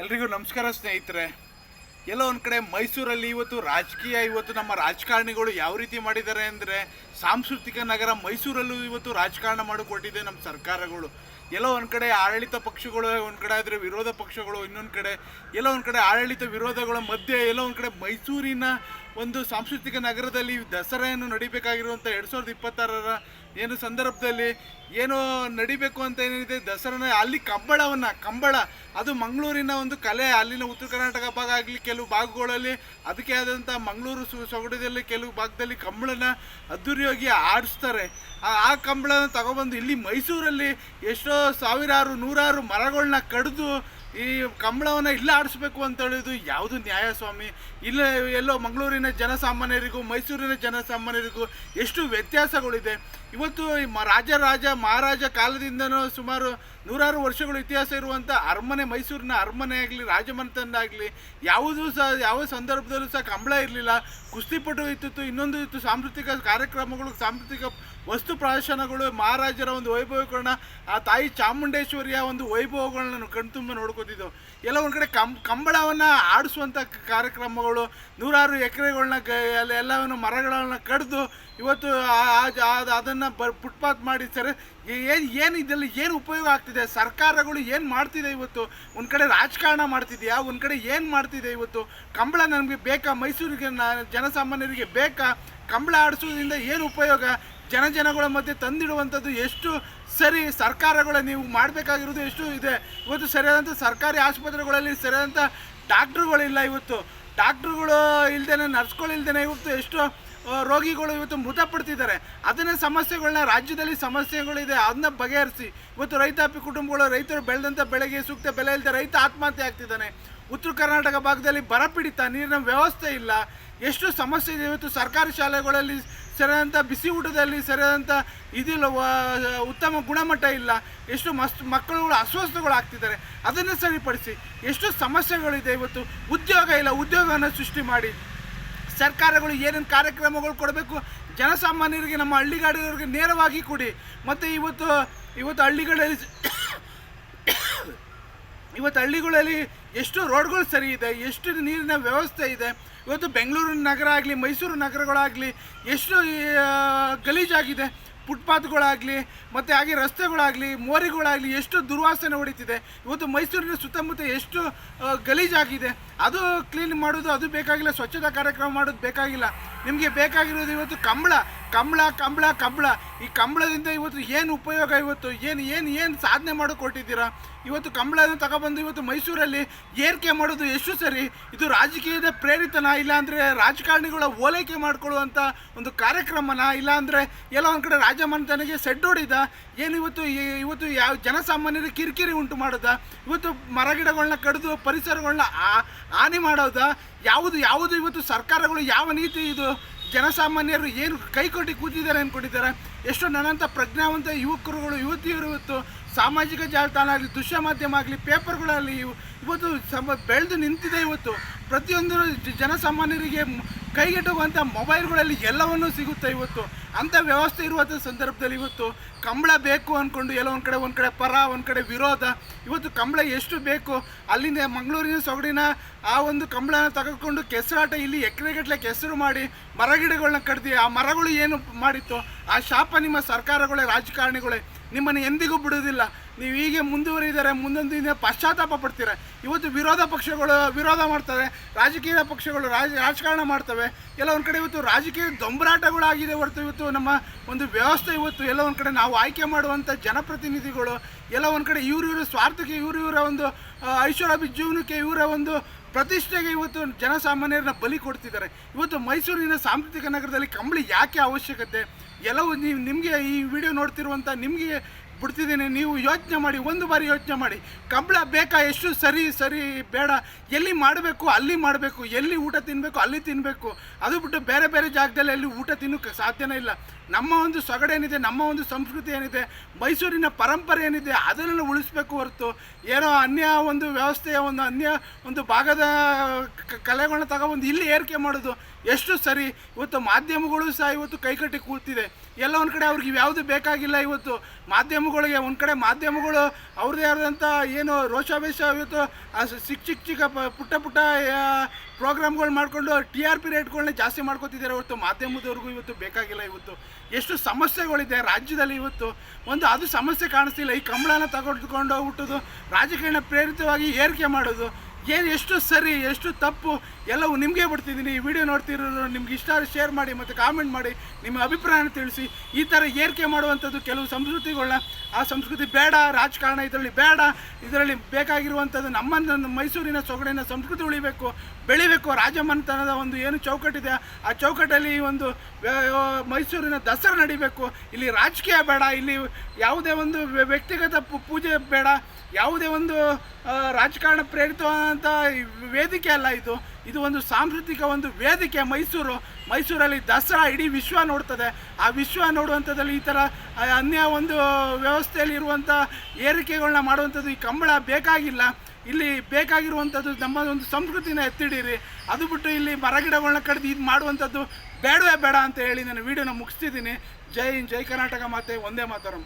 ಎಲ್ರಿಗೂ ನಮಸ್ಕಾರ ಸ್ನೇಹಿತರೆ. ಎಲ್ಲೋ ಒಂದು ಕಡೆ ಮೈಸೂರಲ್ಲಿ ಇವತ್ತು ನಮ್ಮ ರಾಜಕಾರಣಿಗಳು ಯಾವ ರೀತಿ ಮಾಡಿದ್ದಾರೆ ಅಂದರೆ, ಸಾಂಸ್ಕೃತಿಕ ನಗರ ಮೈಸೂರಲ್ಲೂ ಇವತ್ತು ರಾಜಕಾರಣ ಮಾಡಿಕೊಟ್ಟಿದೆ ನಮ್ಮ ಸರ್ಕಾರಗಳು. ಎಲ್ಲೋ ಒಂದು ಕಡೆ ಆಡಳಿತ ಪಕ್ಷಗಳು ಒಂದು ಕಡೆ ಆದರೆ ವಿರೋಧ ಪಕ್ಷಗಳು ಇನ್ನೊಂದು ಕಡೆ, ಎಲ್ಲೋ ಒಂದು ಕಡೆ ಆಡಳಿತ ವಿರೋಧಗಳ ಮಧ್ಯೆ ಎಲ್ಲೋ ಒಂದು ಕಡೆ ಮೈಸೂರಿನ ಒಂದು ಸಾಂಸ್ಕೃತಿಕ ನಗರದಲ್ಲಿ ದಸರೆಯನ್ನು ನಡಿಬೇಕಾಗಿರುವಂಥ 2026ರ ಏನು ಸಂದರ್ಭದಲ್ಲಿ ಏನೋ ನಡಿಬೇಕು ಅಂತ ಏನಿದೆ ದಸರಾನ, ಅಲ್ಲಿ ಕಂಬಳ ಅದು ಮಂಗಳೂರಿನ ಒಂದು ಕಲೆ. ಅಲ್ಲಿನ ಉತ್ತರ ಕರ್ನಾಟಕ ಭಾಗ ಆಗಲಿ ಕೆಲವು ಭಾಗಗಳಲ್ಲಿ ಅದಕ್ಕೆ ಆದಂಥ ಮಂಗಳೂರು ಸೊಗಡದಲ್ಲಿ ಕೆಲವು ಭಾಗದಲ್ಲಿ ಕಂಬಳನ ಅದ್ದೂರಿಯಾಗಿ ಆಡಿಸ್ತಾರೆ. ಆ ಕಂಬಳನ ತಗೊಬಂದು ಇಲ್ಲಿ ಮೈಸೂರಲ್ಲಿ ಎಷ್ಟೋ ಸಾವಿರಾರು ನೂರಾರು ಮರಗಳನ್ನ ಕಡಿದು ಈ ಕಂಬಳವನ್ನು ಇಲ್ಲ ಆಡಿಸ್ಬೇಕು ಅಂತ ಹೇಳಿದ್ದು ಯಾವುದು ನ್ಯಾಯ ಸ್ವಾಮಿ? ಇಲ್ಲ ಎಲ್ಲೋ ಮಂಗಳೂರಿನ ಜನಸಾಮಾನ್ಯರಿಗೂ ಮೈಸೂರಿನ ಜನಸಾಮಾನ್ಯರಿಗೂ ಎಷ್ಟು ವ್ಯತ್ಯಾಸಗಳಿದೆ. ಇವತ್ತು ಮಹಾರಾಜ ಕಾಲದಿಂದನೂ ಸುಮಾರು ನೂರಾರು ವರ್ಷಗಳು ಇತಿಹಾಸ ಇರುವಂಥ ಅರಮನೆ, ಮೈಸೂರಿನ ಅರಮನೆ ಆಗಲಿ ರಾಜಮನೆತನ ಯಾವ ಸಂದರ್ಭದಲ್ಲೂ ಸಹ ಕಂಬಳ ಇರಲಿಲ್ಲ. ಕುಸ್ತಿಪಟು ಇತ್ತು, ಇನ್ನೊಂದು ಇತ್ತು, ಸಾಂಸ್ಕೃತಿಕ ಕಾರ್ಯಕ್ರಮಗಳು, ಸಾಂಸ್ಕೃತಿಕ ವಸ್ತು ಪ್ರದರ್ಶನಗಳು, ಮಹಾರಾಜರ ಒಂದು ವೈಭವಗಳನ್ನ, ಆ ತಾಯಿ ಚಾಮುಂಡೇಶ್ವರಿಯ ಒಂದು ವೈಭವಗಳನ್ನ ಕಣ್ತುಂಬ ನೋಡ್ಕೋತಿದ್ದೆವು. ಎಲ್ಲ ಒಂದು ಕಡೆ ಕಂಬಳವನ್ನು ಆಡಿಸುವಂಥ ಕಾರ್ಯಕ್ರಮಗಳು, ನೂರಾರು ಎಕರೆಗಳನ್ನ ಎಲ್ಲವನ್ನು ಮರಗಳನ್ನು ಕಡಿದು ಇವತ್ತು ಅದನ್ನು ಫುಟ್ಪಾತ್ ಮಾಡಿ ಸರ್ ಏನು ಇದೆಲ್ಲ ಏನು ಉಪಯೋಗ ಆಗ್ತಿದೆ? ಸರ್ಕಾರಗಳು ಏನು ಮಾಡ್ತಿದೆ? ಇವತ್ತು ಒಂದು ಕಡೆ ರಾಜಕಾರಣ ಮಾಡ್ತಿದೆಯಾ? ಒಂದು ಕಡೆ ಏನು ಮಾಡ್ತಿದೆ? ಇವತ್ತು ಕಂಬಳ ನಮಗೆ ಬೇಕಾ? ಮೈಸೂರಿಗೆ ಜನಸಾಮಾನ್ಯರಿಗೆ ಬೇಕಾ? ಕಂಬಳ ಆಡಿಸೋದ್ರಿಂದ ಏನು ಉಪಯೋಗ? ಜನಗಳ ಮಧ್ಯೆ ತಂದಿಡುವಂಥದ್ದು ಎಷ್ಟು ಸರಿ? ಸರ್ಕಾರಗಳ ನೀವು ಮಾಡಬೇಕಾಗಿರೋದು ಎಷ್ಟು ಇದೆ. ಇವತ್ತು ಸರಿಯಾದಂಥ ಸರ್ಕಾರಿ ಆಸ್ಪತ್ರೆಗಳಲ್ಲಿ ಸರಿಯಾದಂಥ ಡಾಕ್ಟ್ರುಗಳಿಲ್ಲ. ಇವತ್ತು ಡಾಕ್ಟ್ರುಗಳು ಇಲ್ದೇ, ನರ್ಸ್ಗಳಿಲ್ದೇ ಇವತ್ತು ಎಷ್ಟು ರೋಗಿಗಳು ಇವತ್ತು ಮೃತಪಡ್ತಿದ್ದಾರೆ. ಅದನ್ನ ಸಮಸ್ಯೆಗಳನ್ನ, ರಾಜ್ಯದಲ್ಲಿ ಸಮಸ್ಯೆಗಳಿದೆ, ಅದನ್ನ ಬಗೆಹರಿಸಿ. ಇವತ್ತು ರೈತಾಪಿ ಕುಟುಂಬಗಳು, ರೈತರು ಬೆಳೆದಂಥ ಬೆಳೆಗೆ ಸೂಕ್ತ ಬೆಲೆ ಇಲ್ಲದೆ ರೈತ ಆತ್ಮಹತ್ಯೆ ಆಗ್ತಿದ್ದಾನೆ. ಉತ್ತರ ಕರ್ನಾಟಕ ಭಾಗದಲ್ಲಿ ಬರಪೀಡಿತ, ನೀರಿನ ವ್ಯವಸ್ಥೆ ಇಲ್ಲ, ಎಷ್ಟು ಸಮಸ್ಯೆ ಇದೆ. ಇವತ್ತು ಸರ್ಕಾರಿ ಶಾಲೆಗಳಲ್ಲಿ ಸರಿಯಾದಂಥ ಬಿಸಿ ಊಟದಲ್ಲಿ ಸರಿಯಾದಂಥ ಇದಿಲ್ಲ, ಉತ್ತಮ ಗುಣಮಟ್ಟ ಇಲ್ಲ, ಎಷ್ಟು ಮಕ್ಕಳುಗಳು ಅಸ್ವಸ್ಥಗಳಾಗ್ತಿದ್ದಾರೆ. ಅದನ್ನು ಸರಿಪಡಿಸಿ. ಎಷ್ಟು ಸಮಸ್ಯೆಗಳಿದೆ. ಇವತ್ತು ಉದ್ಯೋಗ ಇಲ್ಲ, ಉದ್ಯೋಗವನ್ನು ಸೃಷ್ಟಿ ಮಾಡಿ. ಸರ್ಕಾರಗಳು ಏನೇನು ಕಾರ್ಯಕ್ರಮಗಳು ಕೊಡಬೇಕು ಜನಸಾಮಾನ್ಯರಿಗೆ, ನಮ್ಮ ಹಳ್ಳಿಗಾಡಿಗರಿಗೆ ನೇರವಾಗಿ ಕೊಡಿ. ಮತ್ತು ಇವತ್ತು ಹಳ್ಳಿಗಳಲ್ಲಿ ಎಷ್ಟು ರೋಡ್ಗಳು ಸರಿ ಇದೆ, ಎಷ್ಟು ನೀರಿನ ವ್ಯವಸ್ಥೆ ಇದೆ. ಇವತ್ತು ಬೆಂಗಳೂರು ನಗರ ಆಗಲಿ, ಮೈಸೂರು ನಗರಗಳಾಗಲಿ ಎಷ್ಟು ಗಲೀಜಾಗಿದೆ. ಫುಟ್ಪಾತ್ಗಳಾಗಲಿ ಮತ್ತು ಹಾಗೆ ರಸ್ತೆಗಳಾಗಲಿ, ಮೋರಿಗಳಾಗಲಿ ಎಷ್ಟು ದುರ್ವಾಸನೆ ಹೊಡಿತಿದೆ. ಇವತ್ತು ಮೈಸೂರಿನ ಸುತ್ತಮುತ್ತ ಎಷ್ಟು ಗಲೀಜಾಗಿದೆ. ಅದು ಕ್ಲೀನ್ ಮಾಡೋದು ಅದು ಬೇಕಾಗಿಲ್ಲ, ಸ್ವಚ್ಛತಾ ಕಾರ್ಯಕ್ರಮ ಮಾಡೋದು ಬೇಕಾಗಿಲ್ಲ. ನಿಮಗೆ ಬೇಕಾಗಿರೋದು ಇವತ್ತು ಕಂಬಳ. ಈ ಕಂಬಳದಿಂದ ಇವತ್ತು ಏನು ಉಪಯೋಗ? ಇವತ್ತು ಏನು ಸಾಧನೆ ಮಾಡಿಕೊಟ್ಟಿದ್ದೀರಾ? ಇವತ್ತು ಕಂಬಳನ ತಗೊಬಂದು ಇವತ್ತು ಮೈಸೂರಲ್ಲಿ ಏರಿಕೆ ಮಾಡೋದು ಎಷ್ಟು ಸರಿ? ಇದು ರಾಜಕೀಯದ ಪ್ರೇರಿತನ, ಇಲ್ಲಾಂದರೆ ರಾಜಕಾರಣಿಗಳ ಓಲೈಕೆ ಮಾಡಿಕೊಳ್ಳುವಂಥ ಒಂದು ಕಾರ್ಯಕ್ರಮನ, ಇಲ್ಲಾಂದರೆ ಎಲ್ಲ ಒಂದು ಕಡೆ ರಾಜಮನೆತನಿಗೆ ಸೆಡ್ ಹೊಡಿದ? ಏನು ಇವತ್ತು ಯಾವ ಜನಸಾಮಾನ್ಯರಿಗೆ ಕಿರಿಕಿರಿ ಉಂಟು ಮಾಡೋದ? ಇವತ್ತು ಮರಗಿಡಗಳನ್ನ ಕಡಿದು ಪರಿಸರಗಳನ್ನ ಹಾನಿ ಮಾಡೋದ? ಯಾವುದು ಇವತ್ತು ಸರ್ಕಾರಗಳು ಯಾವ ನೀತಿ ಇದು? ಜನಸಾಮಾನ್ಯರು ಏನು ಕೈಕೊಟ್ಟು ಕೂತಿದ್ದಾರೆ ಅಂದ್ಕೊಂಡಿದ್ದಾರೆ. ಎಷ್ಟೋ ನನ್ನಂಥ ಪ್ರಜ್ಞಾವಂತ ಯುವತಿಯರು ಇವತ್ತು ಸಾಮಾಜಿಕ ಜಾಲತಾಣ ಆಗಲಿ, ದೃಶ್ಯ ಮಾಧ್ಯಮ ಆಗಲಿ, ಪೇಪರ್ಗಳಲ್ಲಿ ಇವತ್ತು ಬೆಳೆದು ನಿಂತಿದೆ. ಇವತ್ತು ಪ್ರತಿಯೊಂದು ಜನಸಾಮಾನ್ಯರಿಗೆ ಕೈಗೆಟುಕುವಂಥ ಮೊಬೈಲ್ಗಳಲ್ಲಿ ಎಲ್ಲವನ್ನೂ ಸಿಗುತ್ತೆ. ಇವತ್ತು ಅಂಥ ವ್ಯವಸ್ಥೆ ಇರುವಂಥ ಸಂದರ್ಭದಲ್ಲಿ ಇವತ್ತು ಕಂಬಳ ಬೇಕು ಅಂದ್ಕೊಂಡು ಎಲ್ಲ ಒಂದು ಕಡೆ ಪರ, ಒಂದು ಕಡೆ ವಿರೋಧ. ಇವತ್ತು ಕಂಬಳ ಎಷ್ಟು ಬೇಕು? ಅಲ್ಲಿಂದ ಮಂಗಳೂರಿನ ಸೊಗಡಿನ ಆ ಒಂದು ಕಂಬಳನ ತೆಗೆದುಕೊಂಡು ಕೆಸರಾಟ ಇಲ್ಲಿ ಎಕರೆಗಟ್ಟಲೆ ಕೆಸರು ಮಾಡಿ ಮರಗಿಡಗಳನ್ನ ಕಡ್ದು ಆ ಮರಗಳು ಏನು ಮಾಡಿತ್ತು? ಆ ಶಾಪ ನಿಮ್ಮ ಸರ್ಕಾರಗಳೇ, ರಾಜಕಾರಣಿಗಳೇ. ನಿಮ್ಮನ್ನು ಎಂದಿಗೂ ಬಿಡೋದಿಲ್ಲ. ನೀವು ಹೀಗೆ ಮುಂದುವರಿದರೆ ಮುಂದೊಂದು ದಿನ ಪಶ್ಚಾತ್ತಾಪ ಪಡ್ತೀರ. ಇವತ್ತು ವಿರೋಧ ಪಕ್ಷಗಳು ವಿರೋಧ ಮಾಡ್ತವೆ, ರಾಜಕೀಯ ಪಕ್ಷಗಳು ರಾಜಕಾರಣ ಮಾಡ್ತವೆ. ಎಲ್ಲ ಒಂದು ಕಡೆ ಇವತ್ತು ರಾಜಕೀಯ ದೊಂಬರಾಟಗಳಾಗಿದೆ ಹೊರತು ಇವತ್ತು ನಮ್ಮ ಒಂದು ವ್ಯವಸ್ಥೆ ಇವತ್ತು ಎಲ್ಲ ಒಂದು ಕಡೆ ನಾವು ಆಯ್ಕೆ ಮಾಡುವಂಥ ಜನಪ್ರತಿನಿಧಿಗಳು ಎಲ್ಲ ಒಂದು ಕಡೆ ಇವ್ರ ಸ್ವಾರ್ಥಕ್ಕೆ, ಇವರ ಒಂದು ಐಶ್ವರ್ಯ ಜೀವನಕ್ಕೆ, ಇವರ ಒಂದು ಪ್ರತಿಷ್ಠೆಗೆ ಇವತ್ತು ಜನಸಾಮಾನ್ಯರನ್ನ ಬಲಿ ಕೊಡ್ತಿದ್ದಾರೆ. ಇವತ್ತು ಮೈಸೂರಿನ ಸಾಂಸ್ಕೃತಿಕ ನಗರದಲ್ಲಿ ಕಂಬಳಿ ಯಾಕೆ ಅವಶ್ಯಕತೆ? ಎಲ್ಲವೂ ನಿಮಗೆ ಈ ವಿಡಿಯೋ ನೋಡ್ತಿರುವಂಥ ನಿಮಗೆ ಬಿಡ್ತಿದ್ದೀನಿ. ನೀವು ಯೋಚನೆ ಮಾಡಿ, ಒಂದು ಬಾರಿ ಯೋಚನೆ ಮಾಡಿ. ಕಂಬಳ ಬೇಕಾ? ಎಷ್ಟು ಸರಿ ಬೇಡ. ಎಲ್ಲಿ ಮಾಡಬೇಕು ಅಲ್ಲಿ ಮಾಡಬೇಕು, ಎಲ್ಲಿ ಊಟ ತಿನ್ನಬೇಕು ಅಲ್ಲಿ ತಿನ್ನಬೇಕು. ಅದು ಬಿಟ್ಟು ಬೇರೆ ಜಾಗದಲ್ಲಿ ಎಲ್ಲಿ ಊಟ ತಿನ್ನೋಕ್ಕೆ ಸಾಧ್ಯನೇ ಇಲ್ಲ. ನಮ್ಮ ಒಂದು ಸೊಗಡೇನಿದೆ, ನಮ್ಮ ಒಂದು ಸಂಸ್ಕೃತಿ ಏನಿದೆ, ಮೈಸೂರಿನ ಪರಂಪರೆ ಏನಿದೆ, ಅದನ್ನೆಲ್ಲ ಉಳಿಸ್ಬೇಕು ಹೊರತು ಏನೋ ಅನ್ಯ ಒಂದು ವ್ಯವಸ್ಥೆಯ ಅನ್ಯ ಒಂದು ಭಾಗದ ಕಲೆಗಳನ್ನ ತಗೊಬಂದು ಇಲ್ಲಿ ಏರಿಕೆ ಮಾಡೋದು ಎಷ್ಟು ಸರಿ? ಇವತ್ತು ಮಾಧ್ಯಮಗಳು ಸಹ ಇವತ್ತು ಕೈಕಟ್ಟಿ ಕೂತಿದೆ. ಎಲ್ಲ ಒಂದು ಕಡೆ ಅವ್ರಿಗೆ ಇವ್ಯಾವುದು ಬೇಕಾಗಿಲ್ಲ. ಇವತ್ತು ಮಾಧ್ಯಮಗಳಿಗೆ ಒಂದು ಕಡೆ ಮಾಧ್ಯಮಗಳು ಅವ್ರದ್ದೇ ಆದಂಥ ಏನು ರೋಷಾವೇಶ ಇವತ್ತು ಚಿಕ್ಕ ಪುಟ್ಟ ಪ್ರೋಗ್ರಾಮ್ಗಳು ಮಾಡಿಕೊಂಡು TRP ರೇಟ್ಗಳನ್ನ ಜಾಸ್ತಿ ಮಾಡ್ಕೊತಿದ್ದಾರೆ. ಇವತ್ತು ಮಾಧ್ಯಮದವ್ರಿಗೂ ಇವತ್ತು ಬೇಕಾಗಿಲ್ಲ. ಇವತ್ತು ಎಷ್ಟು ಸಮಸ್ಯೆಗಳಿದೆ ರಾಜ್ಯದಲ್ಲಿ. ಇವತ್ತು ಒಂದು ಅದು ಸಮಸ್ಯೆ ಕಾಣಿಸ್ತಿಲ್ಲ. ಈ ಕಂಬಳನ ತಗೊಂಡು ಹೋಗ್ಬಿಟ್ಟೋದು, ರಾಜಕೀಯ ಪ್ರೇರಿತವಾಗಿ ಏರಿಕೆ ಮಾಡೋದು ಏನು ಎಷ್ಟು ಸರಿ ಎಷ್ಟು ತಪ್ಪು ಎಲ್ಲವೂ ನಿಮಗೆ ಬಿಡ್ತಿದ್ದೀನಿ. ಈ ವಿಡಿಯೋ ನೋಡ್ತಿರೋರು ನಿಮ್ಗೆ ಇಷ್ಟ ಶೇರ್ ಮಾಡಿ ಮತ್ತು ಕಾಮೆಂಟ್ ಮಾಡಿ ನಿಮ್ಮ ಅಭಿಪ್ರಾಯನ ತಿಳಿಸಿ. ಈ ಥರ ಏರಿಕೆ ಮಾಡುವಂಥದ್ದು ಕೆಲವು ಸಂಸ್ಕೃತಿಗಳನ್ನ, ಆ ಸಂಸ್ಕೃತಿ ಬೇಡ, ರಾಜಕಾರಣ ಇದರಲ್ಲಿ ಬೇಡ. ಇದರಲ್ಲಿ ಬೇಕಾಗಿರುವಂಥದ್ದು ನಮ್ಮ ಮೈಸೂರಿನ ಸೊಗಡಿನ ಸಂಸ್ಕೃತಿ ಉಳಿಬೇಕು, ಬೆಳಿಬೇಕು. ರಾಜಮನೆತನದ ಒಂದು ಏನು ಚೌಕಟ್ಟಿದೆ ಆ ಚೌಕಟ್ಟಲ್ಲಿ ಒಂದು ಮೈಸೂರಿನ ದಸರಾ ನಡಿಬೇಕು. ಇಲ್ಲಿ ರಾಜಕೀಯ ಬೇಡ, ಇಲ್ಲಿ ಯಾವುದೇ ಒಂದು ವ್ಯಕ್ತಿಗತ ಪೂಜೆ ಬೇಡ, ಯಾವುದೇ ಒಂದು ರಾಜಕಾರಣ ಪ್ರೇರಿತವಾದಂಥ ವೇದಿಕೆ ಅಲ್ಲ ಇದು. ಇದು ಒಂದು ಸಾಂಸ್ಕೃತಿಕ ಒಂದು ವೇದಿಕೆ. ಮೈಸೂರಲ್ಲಿ ದಸರಾ ಇಡೀ ವಿಶ್ವ ನೋಡ್ತದೆ. ಆ ವಿಶ್ವ ನೋಡುವಂಥದ್ದಲ್ಲಿ ಈ ಥರ ಅನ್ಯ ಒಂದು ವ್ಯವಸ್ಥೆಯಲ್ಲಿ ಇರುವಂಥ ಏರಿಕೆಗಳನ್ನ ಮಾಡುವಂಥದ್ದು ಈ ಕಂಬಳ ಬೇಕಾಗಿಲ್ಲ. ಇಲ್ಲಿ ಬೇಕಾಗಿರುವಂಥದ್ದು ನಮ್ಮ ಒಂದು ಸಂಸ್ಕೃತಿನ ಎತ್ತಿಡೀರಿ. ಅದು ಬಿಟ್ಟು ಇಲ್ಲಿ ಮರಗಿಡಗಳನ್ನ ಕಡ್ದು ಇದು ಮಾಡುವಂಥದ್ದು ಬೇಡವೇ ಬೇಡ ಅಂತ ಹೇಳಿ ನಾನು ವಿಡಿಯೋನ ಮುಗಿಸ್ತಿದ್ದೀನಿ. ಜೈ ಹಿಂದ್, ಜೈ ಕರ್ನಾಟಕ ಮಾತೆ, ಒಂದೇ ಮಾತರಂ.